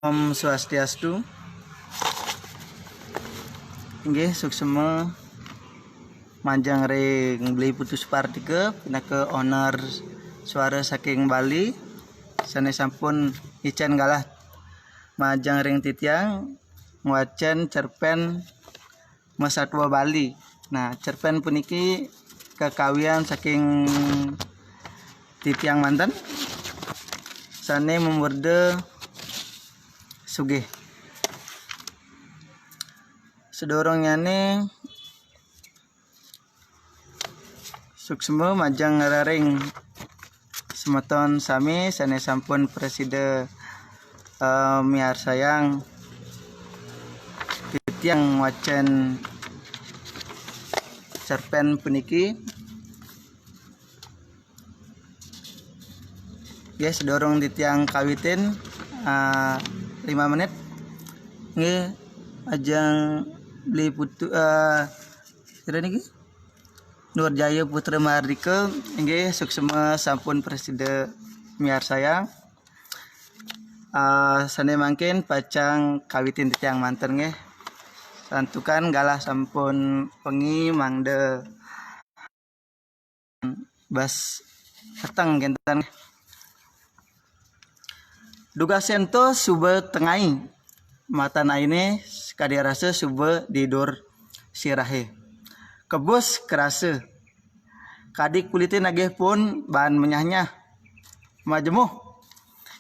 Om Swastiastu. Nggih suksema manjang ring beli putus partike pindah ke owner suara saking Bali sanes sampun icen galah majang ring titiang ngwacen cerpen Masatwa Bali. Nah, cerpen puniki kekawian saking titiang manten sane memberde sugih. Sedorongnya nih suksema majang raring semeton sami sane sampun preside miar sayang titiang wacen cerpen puniki ya sedorong titiang kawitin 5 menit nggih ajang beli putu kira niki Nurjaya Putra Mahardika nggih suksema sampun preside miar sayang sane mangkin pacang kawitin titiang manten nggih santukan galah sampun pengi mangde bas peteng genten duga sento suba tengai mata naine kadi rasa suba didur sirahe kebus kerasa kadi kulitin nagih pun bahan menyahnya majemuh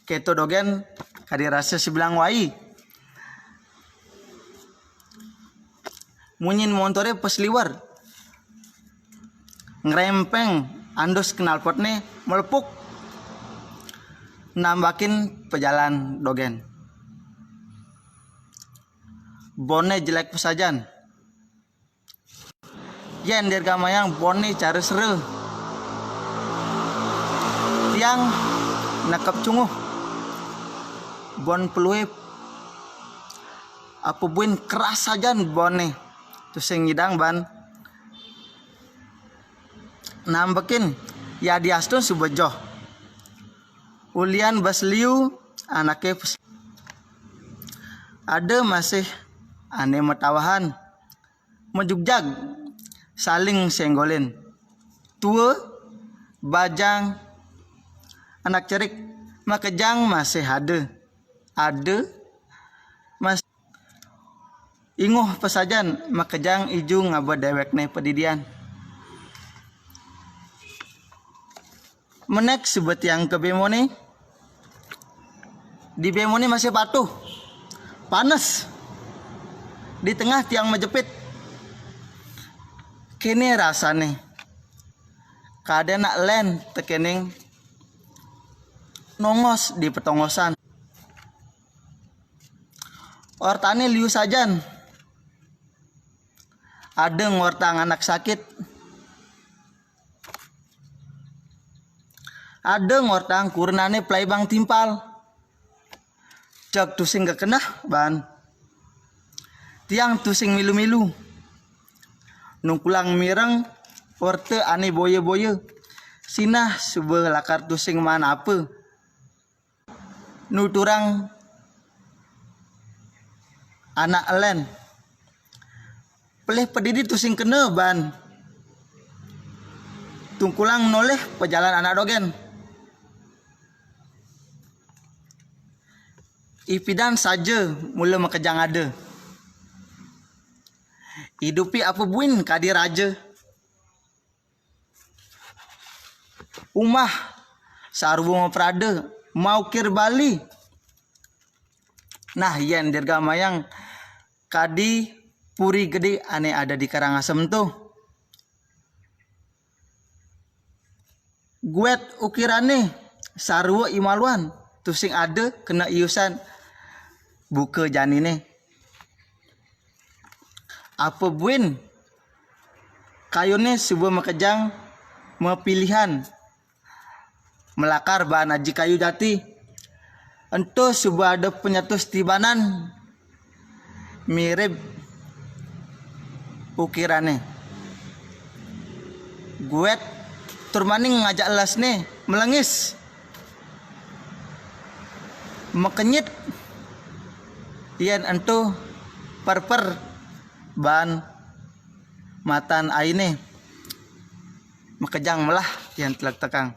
keto dogen kadi rasa sebelang wai munyin montore pas liwar ngerempeng andos knalpotne melepuk nambakin pejalan dogen bone jelek pesajan yen dirga mayang bone cara seru tiang nakap cunguh bon peluip apa buin keras sajan bone tusing ngidang ban nambakin ya diastun subejoh ulian basliu anaknya ada masih aneh metawahan mejugjag saling senggolin tua bajang anak cerik makejang masih ada mas inguh pesajan makejang iju ngaba dewekne pedidian menek sebut yang ke bemone di bemone masih patuh panas di tengah tiang majepit kini rasane kade nak len tekening nongos di petongosan ortane liu sajan ada ngortang anak sakit ada ngortang kurnane playbang timpal cak tusing kekenah ban tiang tusing milu-milu nungkulang mireng orte ane boye-boye sinah subuh lakar tusing mana apa nuturang anak elen pelih pedidi tusing kena ban tungkulang noleh pejalan anak dogen ipidan saja mula makejang ada hidupi apa buin kadi raja umah sarwo prada mau kir Bali nah yen dirga mayang kadi puri gede ane ada di Karangasem tuh guet ukirane sarwo imaluan tusing ada kena iusan buka janine apa buin kayune sebuah makejang mepilihan melakar bahan aji kayu jati ento sebuah ada penyatus tibanan mirip ukirane guet turmaning ngajak las nih melengis mekenyit Yen entu perper ban matan aine makejang melah yen telak tekang.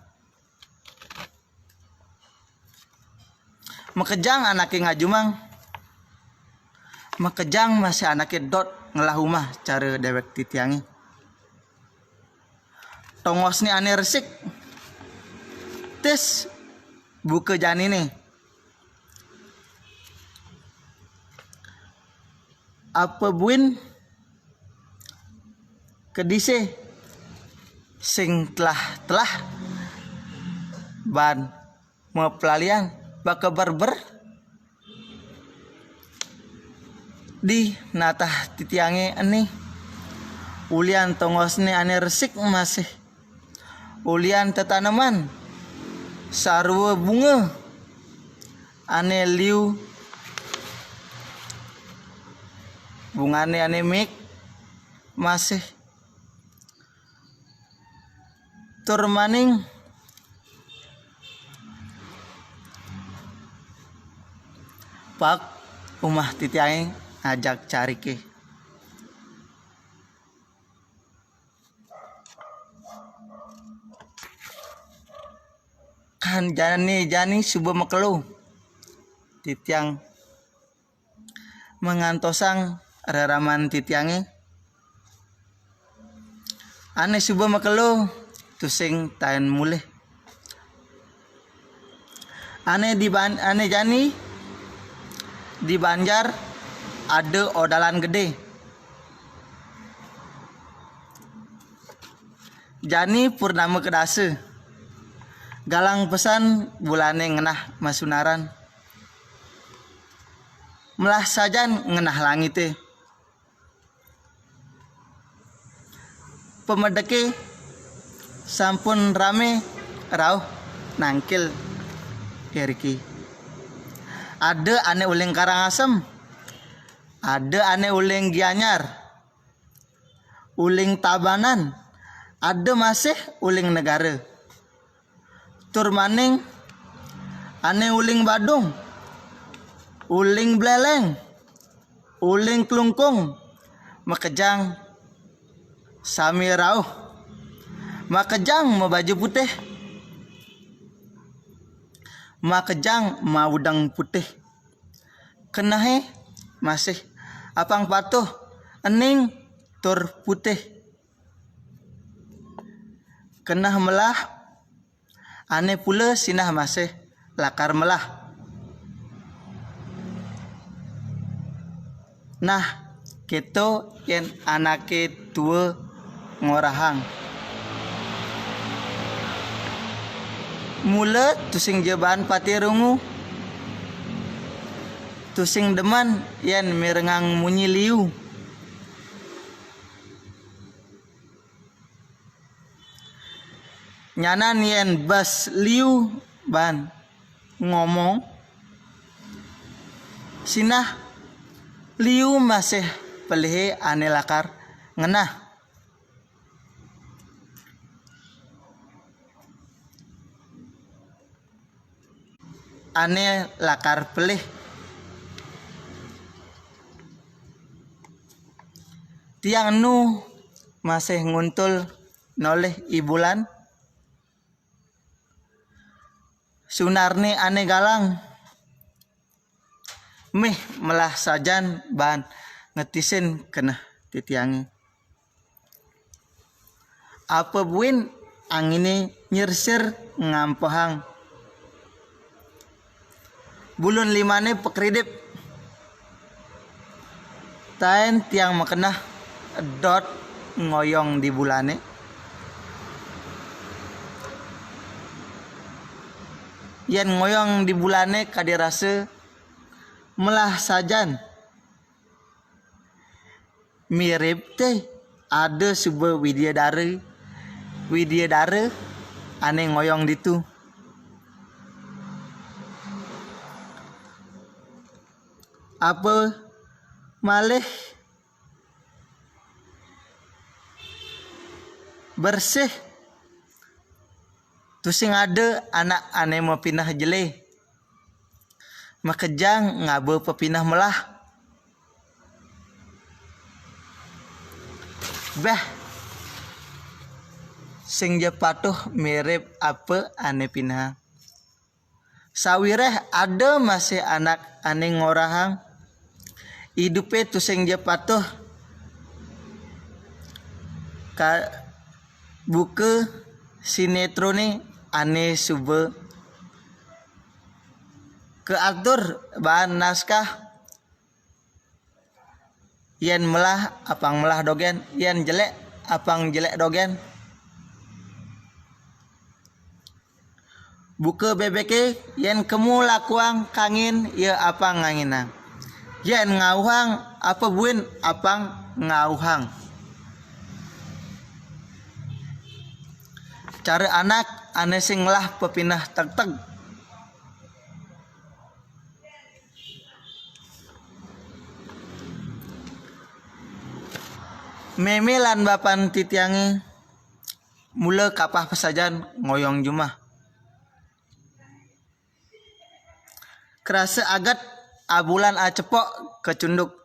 Makejang anake ngajumang. Makejang masih anake dot ngelah rumah cara dewek titiangi. Tongos ni ane resik. Tes buka jani ni. Apa buin kedise sing telah ban mau pelalian baka berber di natah titiange ani ulian tongosne ane resik masih ulian tetanaman sarwa bunga ane liu bungane ane mik masih turmaning pak umah titiange ngajak cari ke kan jani subuh makelu titiang mengantosang raraman titiange ane subuh makelu tusing taen mulih ane jani di Banjar ada odalan gede. Jani purnama kedase. Galang pesan bulane ngenah masunaran. Melah sajan ngenah langite. Pemedeke sampun rame rauh nangkil Eriki. Ada ane uling Karangasem. Ada ane uling Gianyar, uling Tabanan, ada masih uling negara. Turmaning ane uling Badung, uling Bleleng, uling Klungkung, makejang sami rauh, makejang mau baju putih, makejang mau udang putih, kenahe masih apang patuh ening tur putih kenah melah ane pula sinah masih lakar melah. Nah keto yen anake tua ngorahang mula tusing jeban pati rungu tusing deman yen mirengang munyi liu. Nyanan yen bas liu ban ngomong sinah liu masih pelih ane lakar ngenah. Ane lakar pelih tiang nu masih nguntul noleh ibulan sunarne ane galang meh melah sajan ban ngetisin kena titiangi apa buin angine nyersir ngampahang bulun limane pekridip taen tiang makenah dot ngoyong di bulane yen ngoyong di bulane kadirase melah sajan mirip teh ada sebuah widya dara ane ngoyong ditu apa malih bersih tusing ada anak ane mau pindah jele makejang ngabo pepinah melah Beh, sing je patuh mirip apa ane pinah. Sawireh ada masih anak ane ngorahang. Hidupe tu sing je patuh ka buka sinetron ni ane suba keatur bahan naskah yen melah apang melah dogen, yen jelek apang jelek dogen. Buka bebeke yen kemu lakuang kangin ya apang nganginang. Yen ngauhang apa buin apang ngauhang. Cara anak ane sing lah pepinah teg-teg. Memelan bapan titiangi mula kapah pesajan ngoyong jumah. Kerasa agat abulan acepok kecunduk.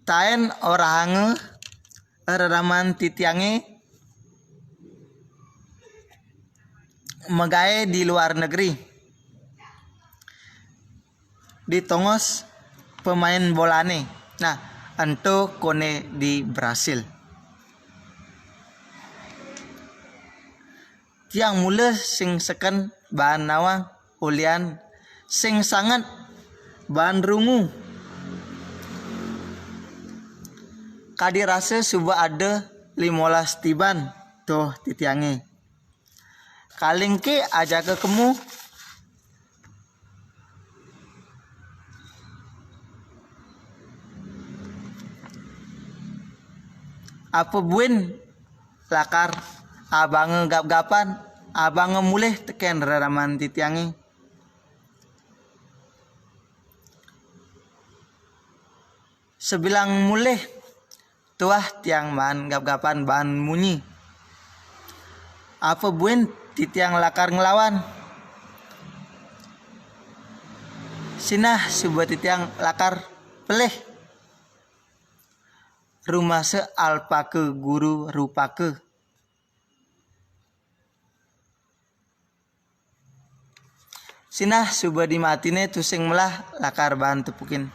Taen orang raraman titiangi megae di luar negeri. Ditongos pemain bolane. Nah, ento kone di Brasil. Tiang mula sing seken bahan nawang ulian sing sangat bahan rungu. Kadi rasa suba ada 15 tiban tuh titiangi. Kalingke aja ke kemu apa buin lakar abang gap-gapan abang mulih teken raraman titiangi. Sebilang mulih tuah tiang bahan gap-gapan bahan munyi. Apa buin titiang lakar ngelawan. Sinah subuh titiang lakar peleh. Rumah se alpake guru rupake. Sinah subuh dimatine tusing melah lakar bahan tepukin.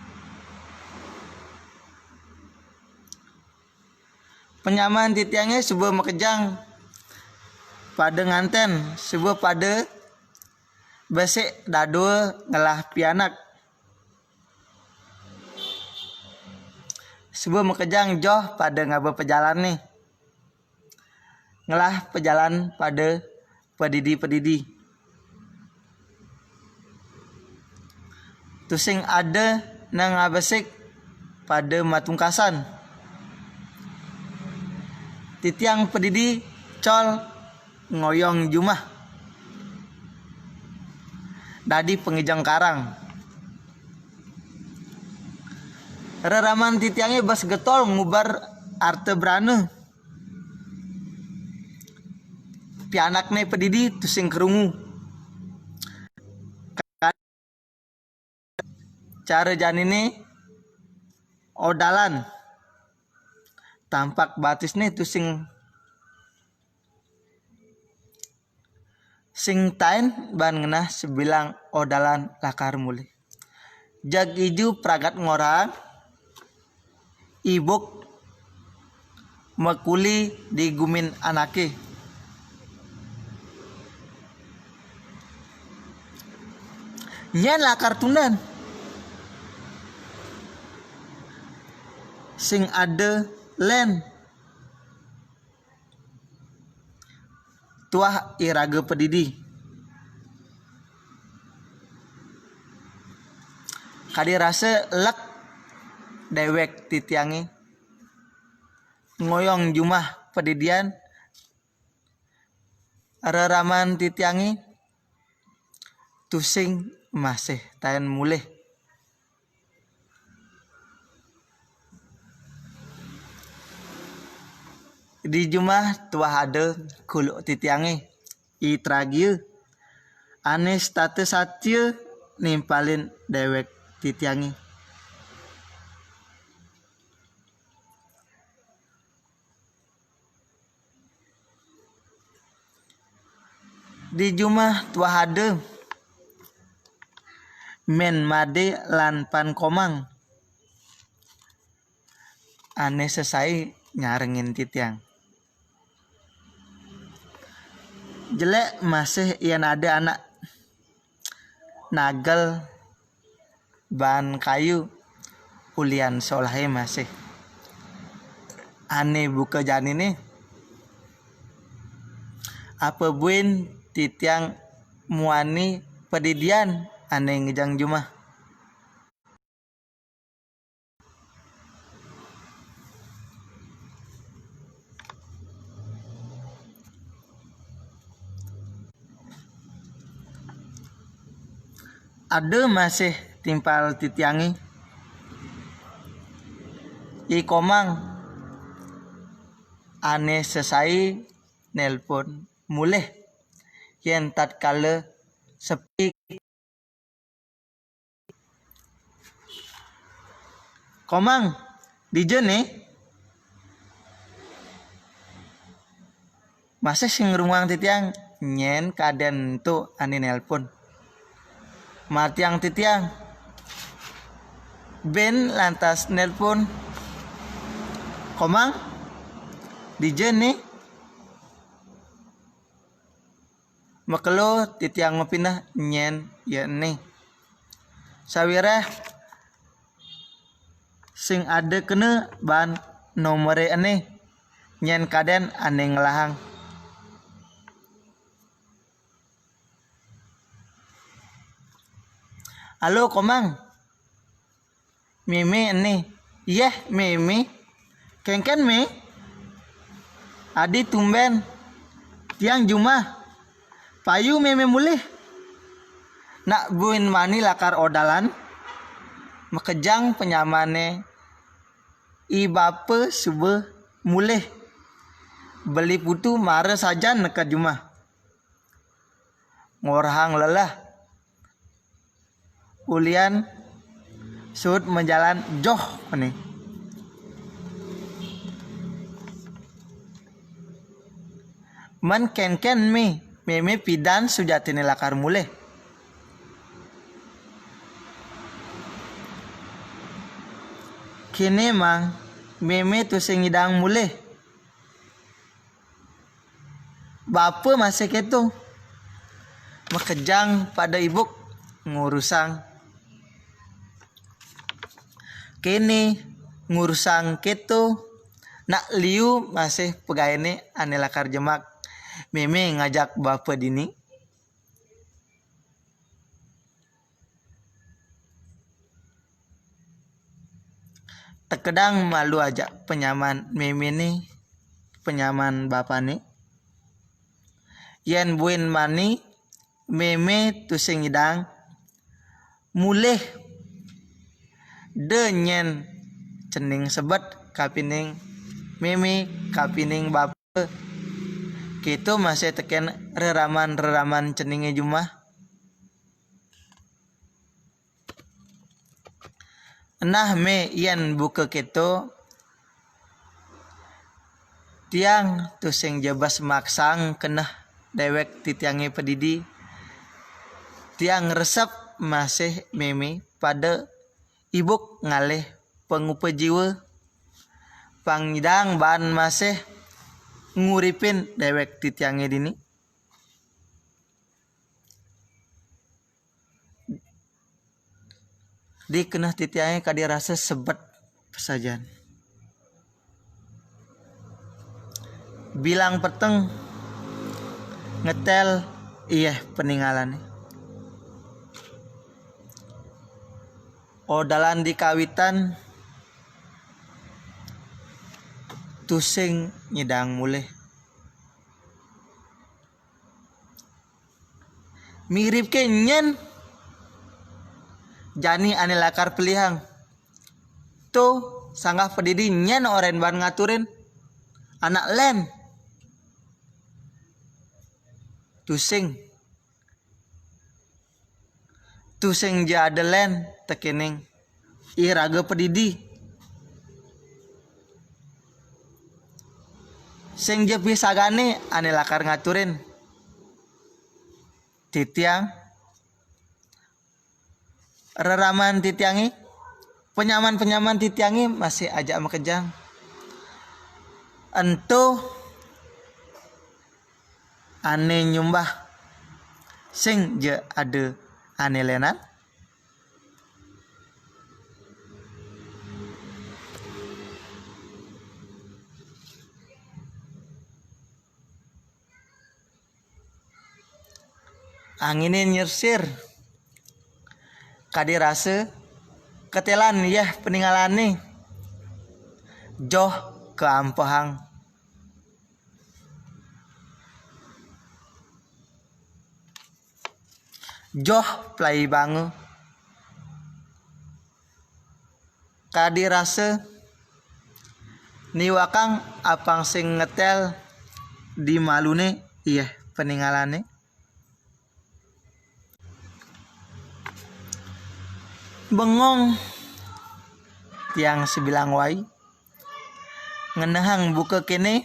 Penyamaan titiangnya subuh mekejang pada nganten subuh pada besek dadua ngelah pianak. Subuh mekejang joh pada ngaba pejalan nih. Ngelah pejalan pada pedidi-pedidi. Tusing ada nang abesek pada matungkasan. Titiang pedidi col ngoyong jumah. Dadi pengijang karang. Raraman titiangnya bas getol ngubar arte brane. Pianakne pedidi tusing kerungu. Cara janine odalan. Tampak batisne tusing sing tain ban ngenah sebilang odalan lakar mulih. Jag iju pragat ngorang ibuk makuli di gumin anake. Nyen lakar tunan. Sing ada len. Tuah iraga pedidi. Kadi rasa lek dewek titiangi. Ngoyong jumah pedidian. Raraman titiangi. Tusing masih tayan mulih. Di jumah tuah ada kuluk titiangi. I tragiu. Ane status satiu nimpalin dewek titiangi. Di jumah tua hade men made lan pan komang ane selesai nyarengin titiang. Jelek masih ian ada anak nagel ban kayu ulian solahe masih ane buka jani nih apa buin titiang muani pedidian ane ngejang jumah. Ada masih timpal titiangi i komang ane selesai nelpon mulih yen tatkala sepi komang di jene masih sing ruang titiang nyen kaden tu ane nelpon matiang titiang ben lantas nelpon komang di jene makelo titiang mapinah nyen ya nih sawireh sing ada kena ban nomore ane nyen kaden ane ngelahang. Halo komang meme ane iya meme kengken me adi tumben tiang jumah payu meme mulih nak buin mani lakar odalan makejang penyamane i bapa sube mulih beli putu mare saja neka jumah ngorhang lelah ulian sud menjalan joh nih man ken meme pidan sujatine lakar mulih kini mang meme tu sing ngidang mulih bapa masih ketu makejang pada ibuk ngurusang kini ngurusang ketu nak liu masih pegawai ini ane lakar jemak meme ngajak bapa dini terkadang malu aja penyaman meme nih penyaman bapa nih yen buin mani meme tu sing ngidang mulih de nyen cening sebet kapining meme kapining bapa gitu masih teken reraman ceningnya jumah nah me ian buka gitu tiang tu sing jebas maksang kena dewek titiangi pedidi tiang resep masih meme pada ibuk ngalih pengupa jiwa pangidang ban masih nguripin dewek titiangi dini di kena titiangi kadi rasa sebet pesajan bilang peteng ngetel iya peninggalan odalan di kawitan tusing nyidang mulih mirip ke nyen jani ane lakar pelihang tuh sanggah pedidi nyen oren ban ngaturin anak len tusing jada len tekening iraga pedidi sing jepi sagane ane lakar ngaturin titiang reraman titiangi penyaman titiangi masih ajak makejang ento ane nyumbah sing je ada ane lenan anginin nyersir kadi rasa ketelan ya peninggalan nih joh ke ampahang joh play bangu kadi rasa niwakang apang sing ngetel di malune iya peninggalane bengong tiang sebilang wai ngenehang buka kene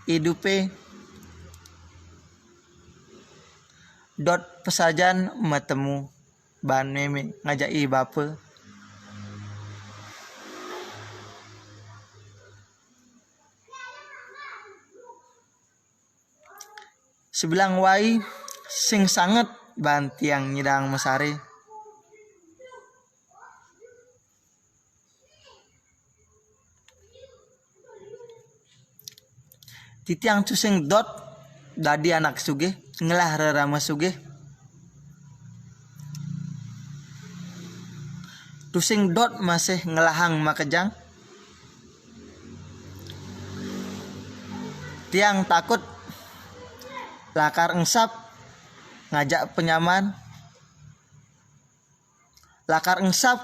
hidupe dot pesajan metemu ban meme ngajai bapa sebilang wai sing sangat ban tiang nyidang mesare titiang tusing dot dadi anak suge ngelah rerama suge tusing dot masih ngelahang makejang tiang takut lakar engsap ngajak penyaman lakar engsap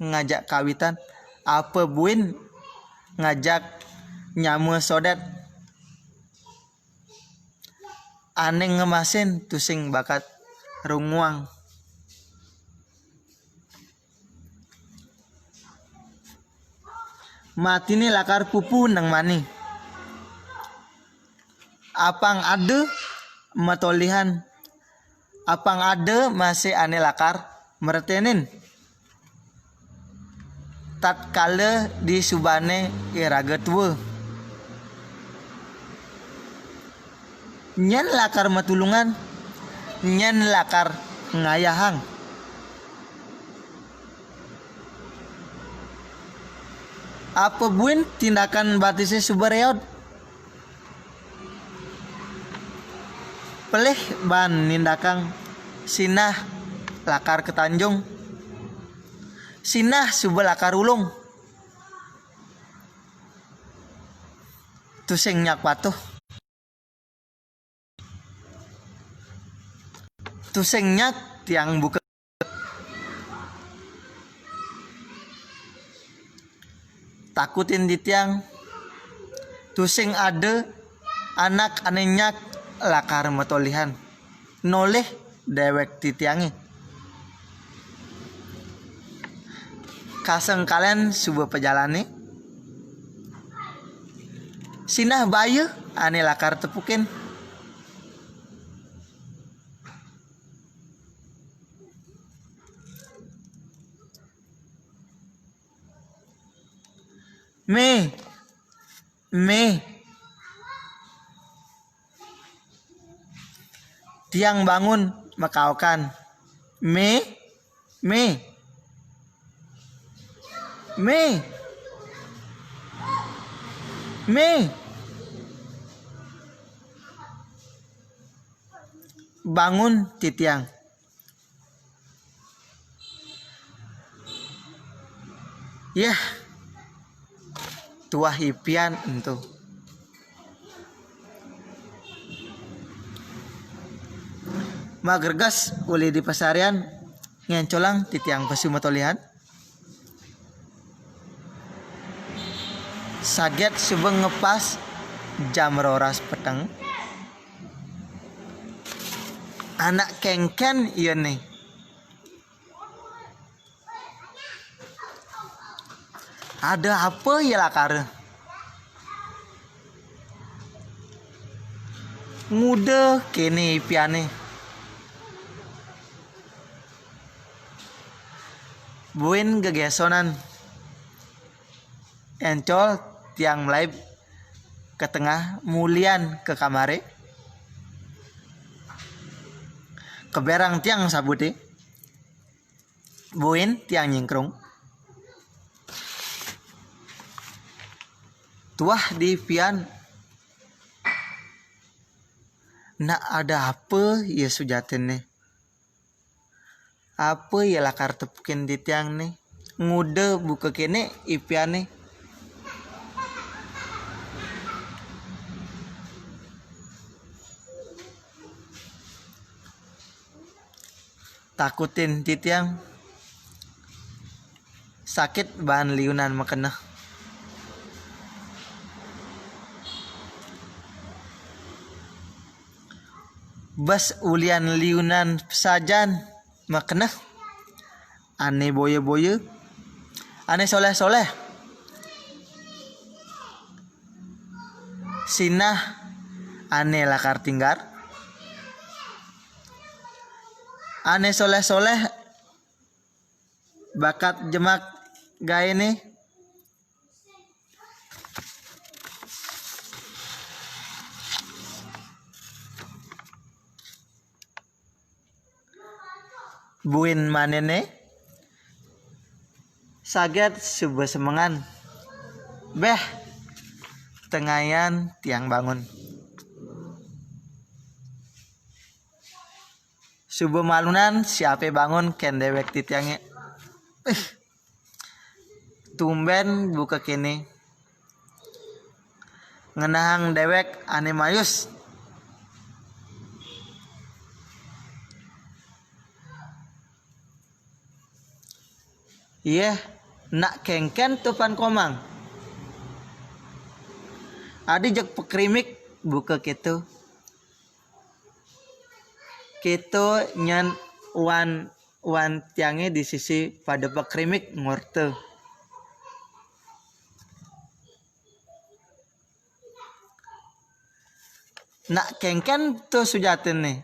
ngajak kawitan apa buin ngajak nyamu sodet aneh ngemasin tusing bakat runguang mati nih lakar pupu nang mani apang ada matolihan apang ada masih aneh lakar meretenin tatkala di subane iraga tua nyen lakar matulungan nyen lakar ngayahang apa buin tindakan batisnya subareod pelih ban nindakang sinah lakar ke Tanjung sinah suba lakar ulung tusing nyak patuh tusing nyak tiang buka takutin di tiang tusing ada anak ane nyak lakar matolihan noleh dewek titiangi kaseng kalian subuh pejalani sinah bayu ane lakar tepukin me tiang bangun makaukan me bangun titiang yah tuah hipian entu magergas uli di pasarian ngencolang titiang pasu matolihan saget subeng ngepas jam roras peteng anak kengken iya nih ada apa ya lakar ngude kene piane buin gegesonan encol tiang mulai ke tengah mulian ke kamare keberang tiang sabuti buin tiang nyingkrung tuah di pian nak ada apa ya sujatin nih apa ya lakar tepukin di tiang nih ngude buka kene ipian nih takutin di tiang sakit bahan liunan makena bas ulian liunan sajan makena ane boye ane soleh sinah ane lakar tinggar ane soleh bakat jemak gae nih buin manene saget subuh semengan beh tengayan tiang bangun subuh malunan siapa bangun ken dewek ti tiangnya tumben buka kene ngenahang dewek ane mayus iya nak kengken tupan komang adi jak pekrimik buka gitu nyan wan tiangnya di sisi pada pekrimik ngorte nak kengken tuh sujatin nih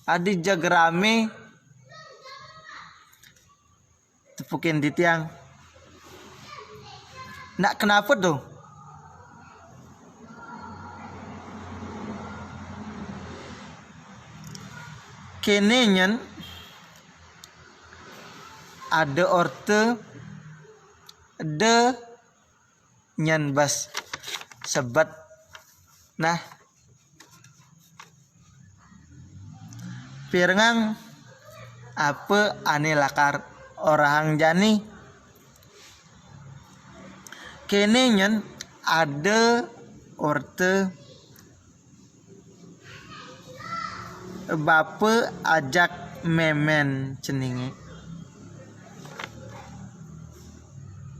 adi jag rame tepukin di tiang nak kenapa tuh kene nyen ada orte de nyen bas sebat nah pirengang apa ane lakar orang jani kene nyen ada orte bape ajak memen ceninge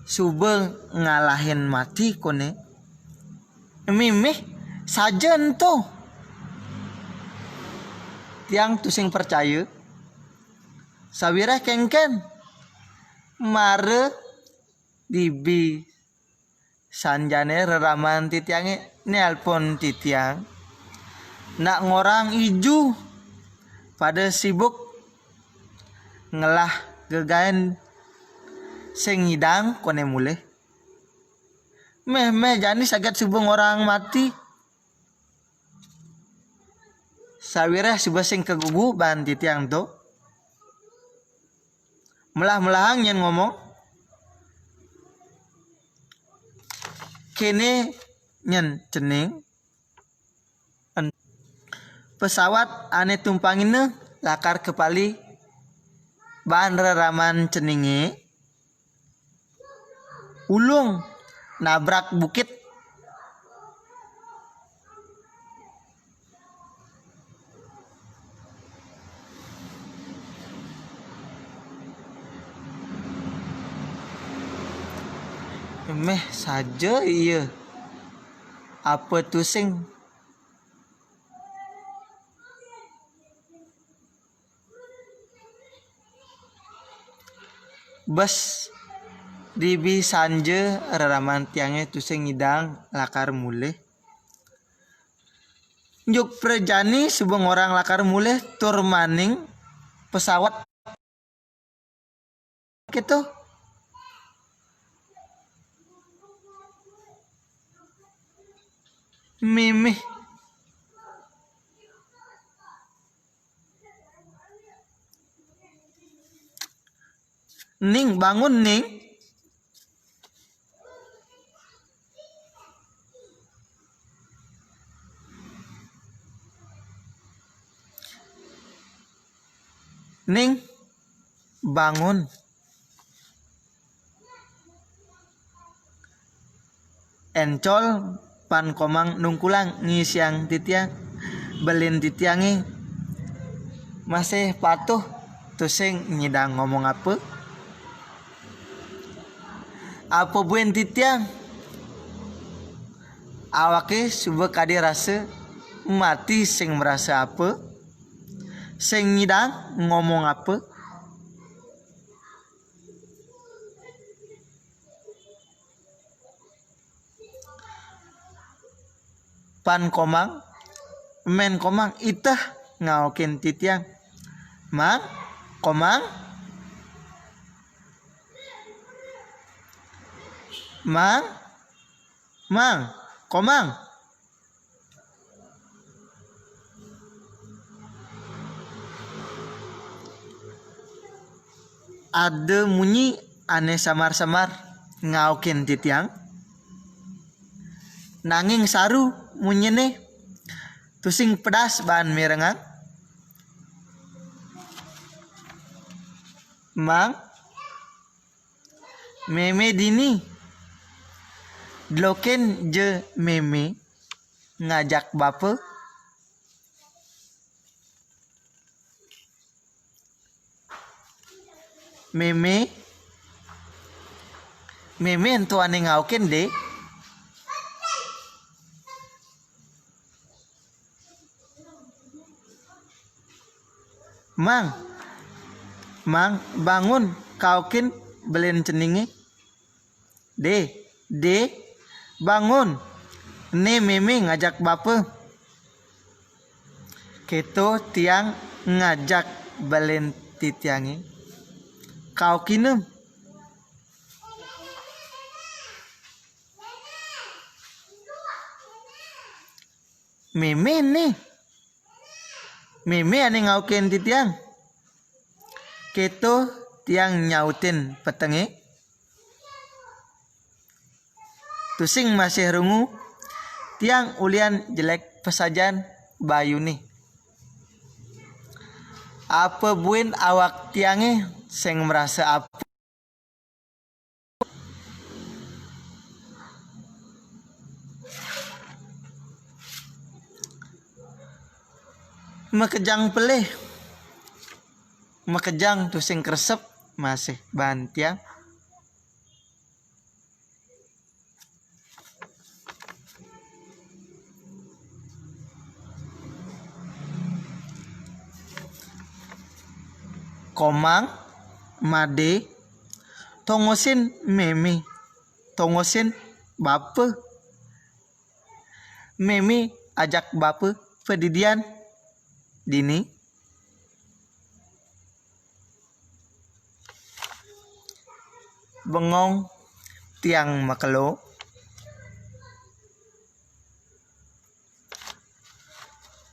subeng ngalahin mati kone mimih sajen tuh tiang tusing percaya sawireh kengken mare dibi sanjane reraman titiange nelpon titiang nak ngorang iju pada sibuk ngelah gegaen sing ngidang kone muleh meh jani saget subeng orang mati sawireh subeng sing kegugu ban titiang tuh melah-melahang yang ngomong kene nyen cening pesawat ane tumpangin lakar kepali bahan reraman ceninge ulung nabrak bukit meh saja iya apa tuh sing bas dibi sanje reraman tiangnya tuh sing ngidang lakar muleh Juk prejani subeng orang lakar mulih tur maning pesawat gitu. Mimih Ning bangun Ning. Ning bangun. Encol pan komang nungkulang ngisiang titiang belin titiangi masih patuh tusing nyidang ngomong apa buen titiang awake subuh kadi rasa mati sing merasa apa sing nyidang ngomong apa. Pan komang men komang itah ngaukin titiang mang komang mang komang ada munyi aneh samar-samar ngaukin titiang nanging saru munyene tusing pedas bahan merengang mang meme dini Dloken je meme ngajak bapa meme entu ane ngauken deh mang bangun kaukin belen ceningi de bangun ne meme ngajak bapa keto tiang ngajak belen titiangi kau kinem meme ane ngaukin titiang keto tiang nyautin petenge tusing masih rungu tiang ulian jelek pesajan bayu nih apa buin awak tiange sing merasa apa makejang tusing kresep masih bahan tiang komang made tongosin meme tongosin bapa meme ajak bapa pedidian dini bengong tiang makelo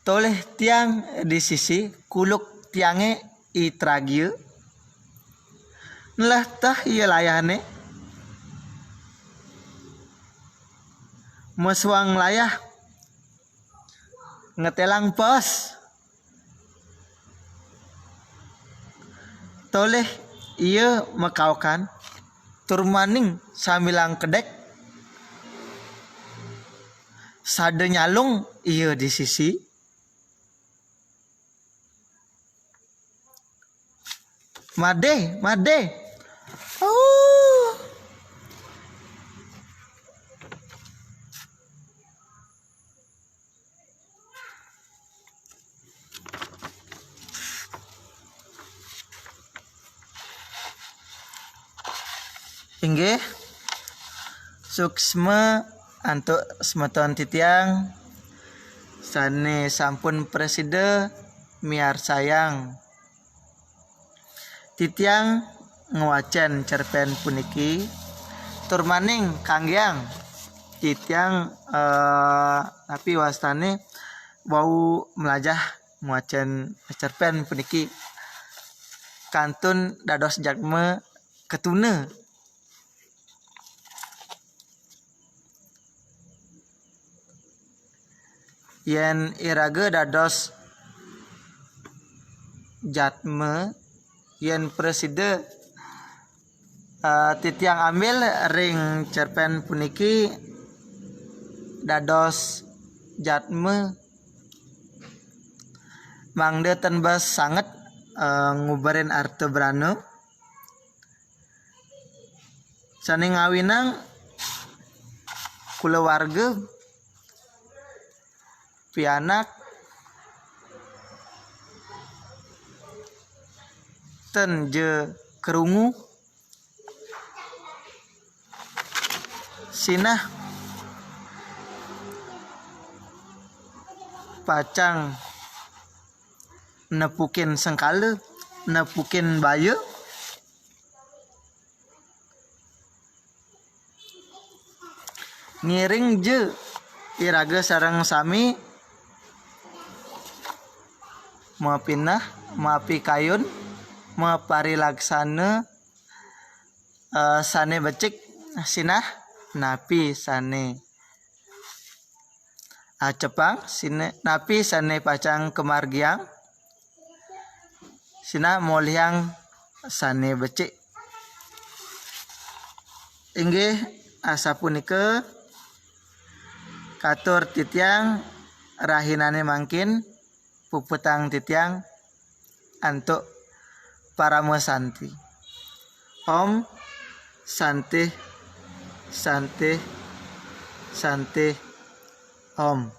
toleh tiang di sisi kuluk tiange itragieu lah tah ieu layahne meswang layah ngetelang pos toleh ieu makaukan turmaning samilang kedek sade nyalung ieu di sisi made inggih suksme antuk semeton titiang sane sampun preside miar sayang titiang ngewacen cerpen puniki tur maning kanggyang titiang tapi wastane wau melajah muacen cerpen puniki kantun dados jagme ketune. Yen irage dados jatme yen preside titiang ambil ring cerpen puniki dados jatme mangde tenbas sangat ngubarin arte brano sane ngawinang kulawarga pianak ten je kerungu sinah pacang nepukin sengkala nepukin bayu ngiring je iraga sareng sami mapinah mapi kayun maparilaksana sane becik sinah napi sane acepang sine napi sane pacang kemargiang sina moliang sane becik inggih asapunika katur titiang rahinane mangkin puputang titiang antuk parama santi. Om Santi Santi Santi Om.